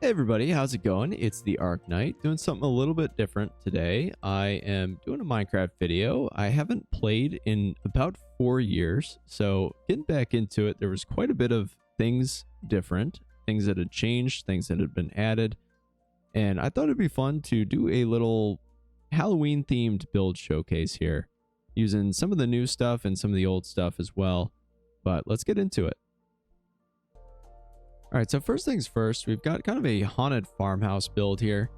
Hey everybody, how's it going? It's the Arc Knight doing something a little bit different today. I am doing a Minecraft video. I haven't played in about 4 years, so getting back into it, there was quite a bit of things different, things that had changed, things that had been added, and I thought it'd be fun to do a little Halloween themed build showcase here, using some of the new stuff and some of the old stuff as well. But let's get into it. All right, so first things first, we've got kind of a haunted farmhouse build here.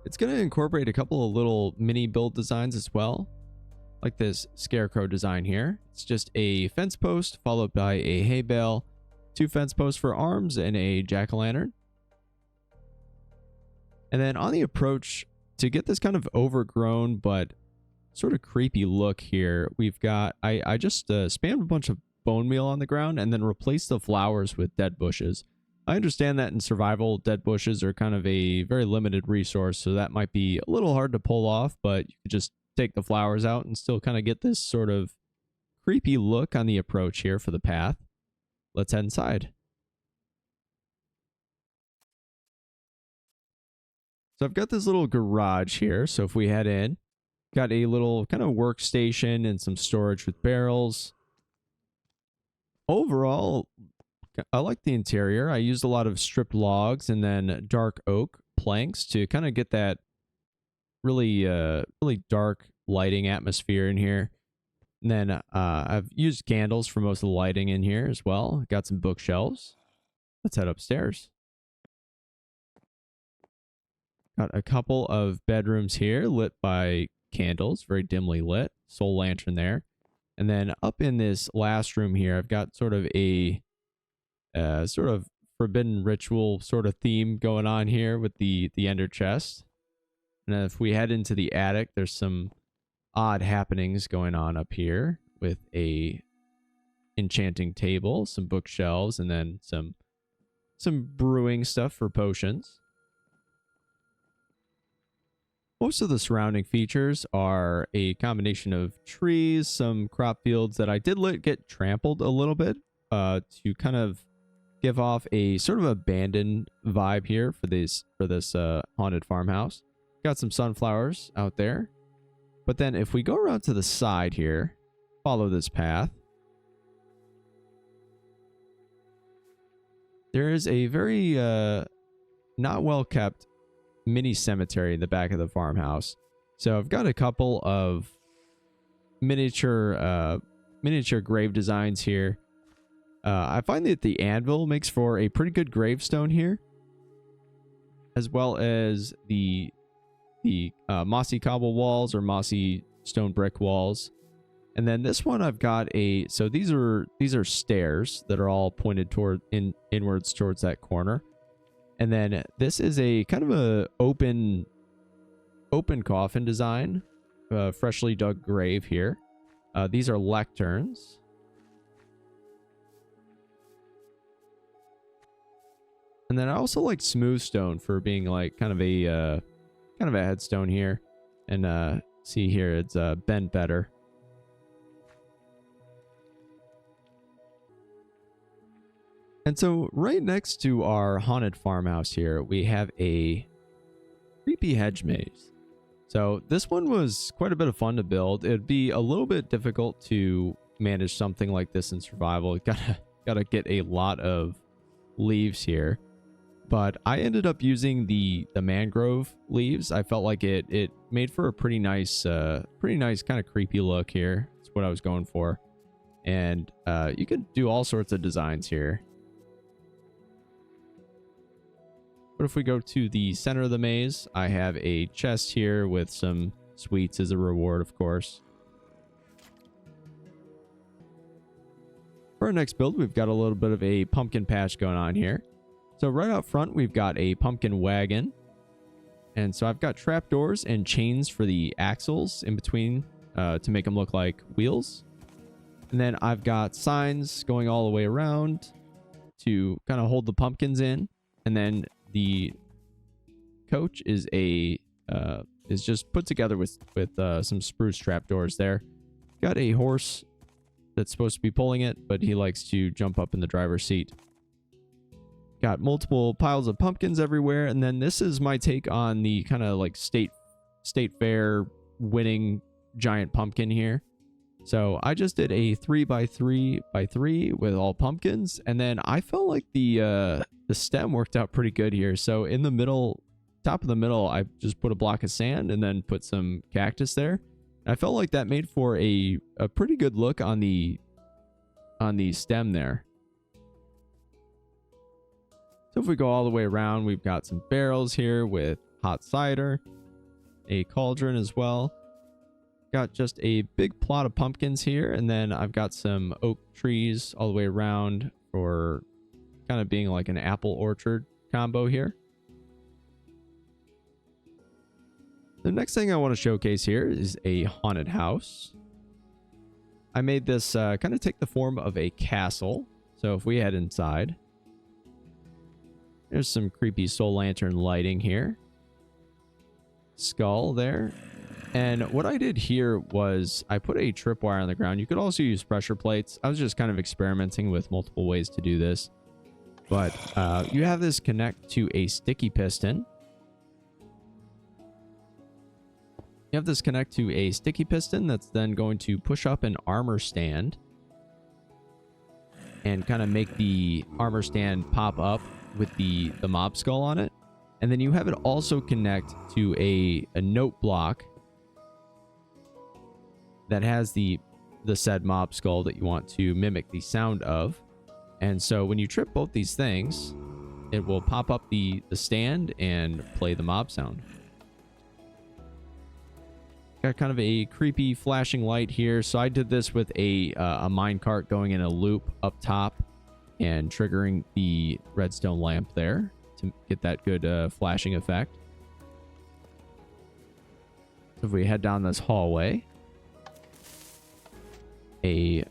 It's going to incorporate a couple of little mini build designs as well, like this scarecrow design here. It's just a fence post followed by a hay bale, 2 fence posts for arms, and a jack-o'-lantern. And then on the approach, to get this kind of overgrown but sort of creepy look here, we've got, I just spammed a bunch of bone meal on the ground and then replace the flowers with dead bushes. I understand that in survival, dead bushes are kind of a very limited resource, so that might be a little hard to pull off, but you could just take the flowers out and still kind of get this sort of creepy look on the approach here for the path. Let's head inside. So I've got this little garage here, so if we head in, got a little kind of workstation and some storage with barrels. Overall, I like the interior. I used a lot of stripped logs and then dark oak planks to kind of get that really dark lighting atmosphere in here. And then I've used candles for most of the lighting in here as well. Got some bookshelves. Let's head upstairs. Got a couple of bedrooms here lit by candles, very dimly lit. Soul lantern there. And then up in this last room here, I've got sort of a sort of forbidden ritual sort of theme going on here with the ender chest. And then if we head into the attic, there's some odd happenings going on up here with a enchanting table, some bookshelves, and then some brewing stuff for potions. Most of the surrounding features are a combination of trees, some crop fields that I did get trampled a little bit to kind of give off a sort of abandoned vibe here for this haunted farmhouse. Got some sunflowers out there. But then if we go around to the side here, follow this path, there is a very not well kept mini cemetery in the back of the farmhouse. So I've got a couple of miniature grave designs here. I find that the anvil makes for a pretty good gravestone here, as well as the mossy cobble walls or mossy stone brick walls. And then this one I've got so these are stairs that are all pointed inwards towards that corner. And then this is a kind of a open coffin design, freshly dug grave here. These are lecterns. And then I also like smooth stone for being like kind of a headstone here. And see here, it's bent better. And so right next to our haunted farmhouse here, we have a creepy hedge maze. So this one was quite a bit of fun to build. It'd be a little bit difficult to manage something like this in survival. You gotta get a lot of leaves here. But I ended up using the mangrove leaves. I felt like it made for a pretty nice kind of creepy look here. That's what I was going for. And you could do all sorts of designs here. But if we go to the center of the maze, I have a chest here with some sweets as a reward, of course. For our next build, we've got a little bit of a pumpkin patch going on here. So right out front, we've got a pumpkin wagon. And so I've got trapdoors and chains for the axles in between to make them look like wheels. And then I've got signs going all the way around to kind of hold the pumpkins in. And then the coach is just put together with some spruce trapdoors there. Got a horse that's supposed to be pulling it, but he likes to jump up in the driver's seat. Got multiple piles of pumpkins everywhere. And then this is my take on the kind of like state fair winning giant pumpkin here. So I just did a 3x3x3 with all pumpkins, and then I felt like the stem worked out pretty good here. So in the middle, top of the middle, I just put a block of sand and then put some cactus there. And I felt like that made for a pretty good look on the stem there. So if we go all the way around, we've got some barrels here with hot cider, a cauldron as well. Got just a big plot of pumpkins here, and then I've got some oak trees all the way around for kind of being like an apple orchard combo here. The next thing I want to showcase here is a haunted house. I made this kind of take the form of a castle. So if we head inside, there's some creepy soul lantern lighting here. Skull there. And what I did here was I put a tripwire on the ground. You could also use pressure plates. I was just kind of experimenting with multiple ways to do this. But you have this connect to a sticky piston. You have this connect to a sticky piston that's then going to push up an armor stand and kind of make the armor stand pop up with the mob skull on it. And then you have it also connect to a note block that has the said mob skull that you want to mimic the sound of. And so when you trip both these things, it will pop up the stand and play the mob sound. Got kind of a creepy flashing light here. So I did this with a minecart going in a loop up top and triggering the redstone lamp there to get that good flashing effect. So if we head down this hallway, a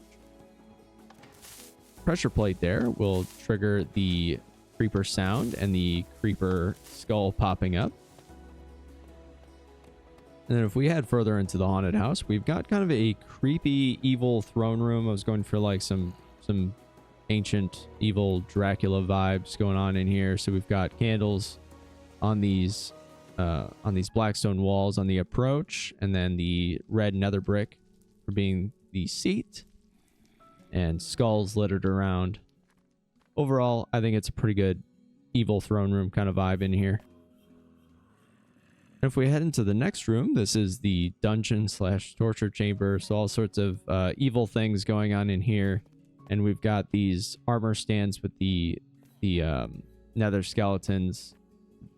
pressure plate there will trigger the creeper sound and the creeper skull popping up. And then if we head further into the haunted house, we've got kind of a creepy evil throne room. I was going for like some ancient evil Dracula vibes going on in here. So we've got candles on these blackstone walls on the approach, and then the red nether brick for being the seat, and skulls littered around. Overall, I think it's a pretty good evil throne room kind of vibe in here. And if we head into the next room, this is the dungeon slash torture chamber. So all sorts of evil things going on in here. And we've got these armor stands with the nether skeletons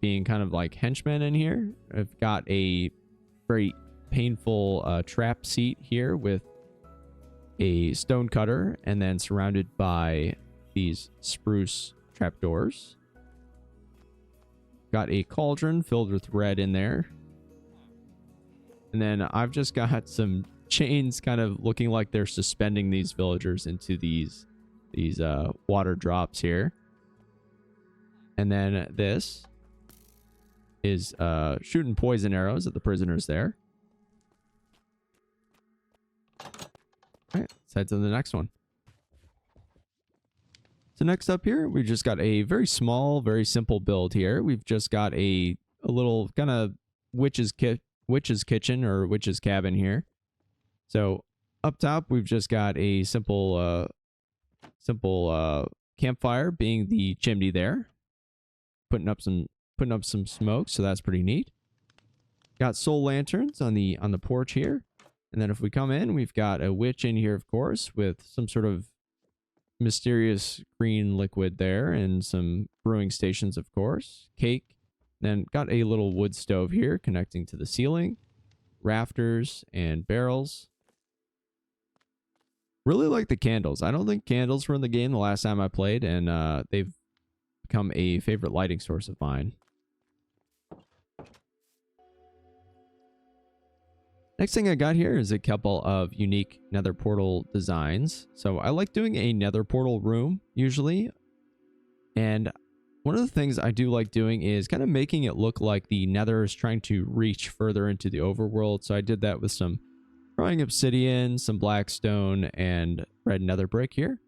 being kind of like henchmen in here. I've got a very painful trap seat here with a stone cutter, and then surrounded by these spruce trapdoors. Got a cauldron filled with red in there. And then I've just got some chains kind of looking like they're suspending these villagers into these water drops here. And then this is shooting poison arrows at the prisoners there. All right, let's head to the next one. So next up here, we just got a very small, very simple build here. We've just got a little kind of witch's kitchen or witch's cabin here. So up top, we've just got a simple campfire being the chimney there, putting up some smoke. So that's pretty neat. Got soul lanterns on the porch here. And then if we come in, we've got a witch in here, of course, with some sort of mysterious green liquid there, and some brewing stations, of course. Cake. Then got a little wood stove here connecting to the ceiling. Rafters and barrels. Really like the candles. I don't think candles were in the game the last time I played, and they've become a favorite lighting source of mine. Next thing I got here is a couple of unique nether portal designs. So I like doing a nether portal room usually. And one of the things I do like doing is kind of making it look like the nether is trying to reach further into the overworld. So I did that with some drawing obsidian, some black stone, and red nether brick here.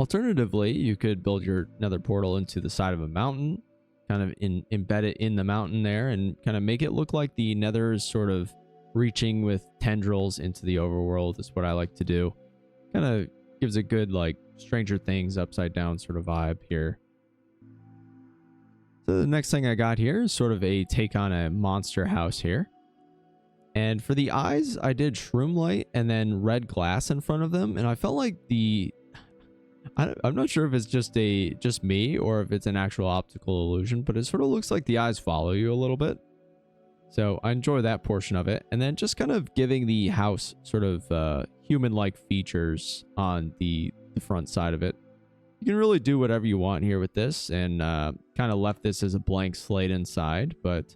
Alternatively, you could build your nether portal into the side of a mountain, kind of embed it in the mountain there, and kind of make it look like the nether is sort of reaching with tendrils into the overworld is what I like to do. Kind of gives a good like Stranger Things upside down sort of vibe here. So the next thing I got here is sort of a take on a monster house here. And for the eyes, I did shroom light and then red glass in front of them. And I felt like I'm not sure if it's just me or if it's an actual optical illusion, but it sort of looks like the eyes follow you a little bit. So I enjoy that portion of it. And then just kind of giving the house sort of human-like features on the front side of it. You can really do whatever you want here with this, and kind of left this as a blank slate inside, but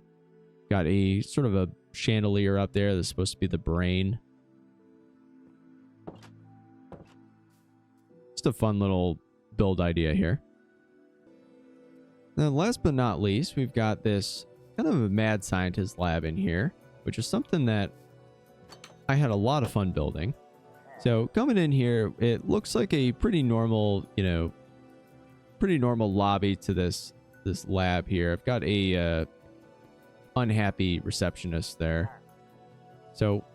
got a sort of a chandelier up there that's supposed to be the brain. Just a fun little build idea here. Then last but not least, we've got this kind of a mad scientist lab in here, which is something that I had a lot of fun building. So coming in here, it looks like a pretty normal, pretty normal lobby to this lab here. I've got a unhappy receptionist there. So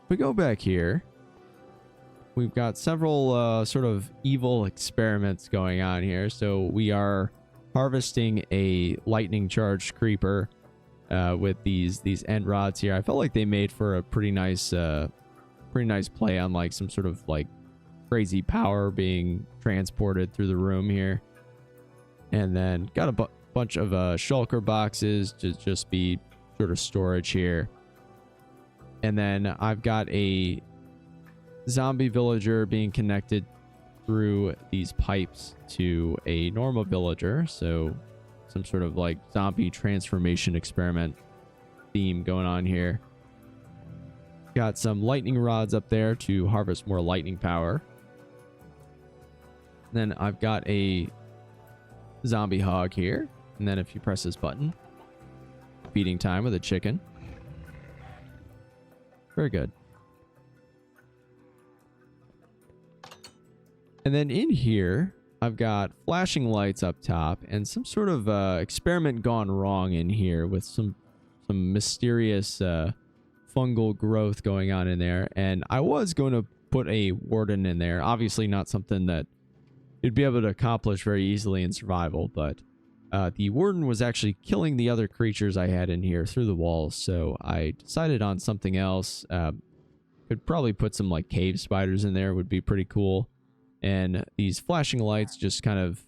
if we go back here, we've got several sort of evil experiments going on here. So we are harvesting a lightning charged creeper with these end rods here. I felt like they made for a pretty nice play on like some sort of like crazy power being transported through the room here. And then got a bunch of shulker boxes to just be sort of storage here. And then I've got a zombie villager being connected through these pipes to a normal villager. So some sort of like zombie transformation experiment theme going on here. Got some lightning rods up there to harvest more lightning power. Then I've got a zombie hog here. And then if you press this button, feeding time with a chicken. Very good. And then in here, I've got flashing lights up top and some sort of experiment gone wrong in here with some mysterious fungal growth going on in there. And I was going to put a warden in there. Obviously not something that you'd be able to accomplish very easily in survival, but the warden was actually killing the other creatures I had in here through the walls. So I decided on something else. Could probably put some like cave spiders in there, would be pretty cool. And these flashing lights just kind of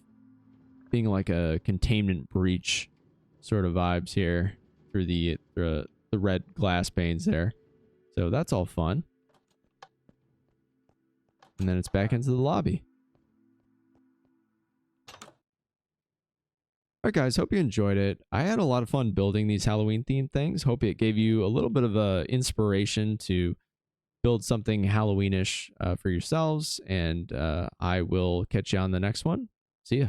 being like a containment breach sort of vibes here through the red glass panes there. So that's all fun. And then it's back into the lobby. Alright guys, hope you enjoyed it. I had a lot of fun building these Halloween themed things. Hope it gave you a little bit of inspiration to build something Halloweenish for yourselves. And I will catch you on the next one. See ya.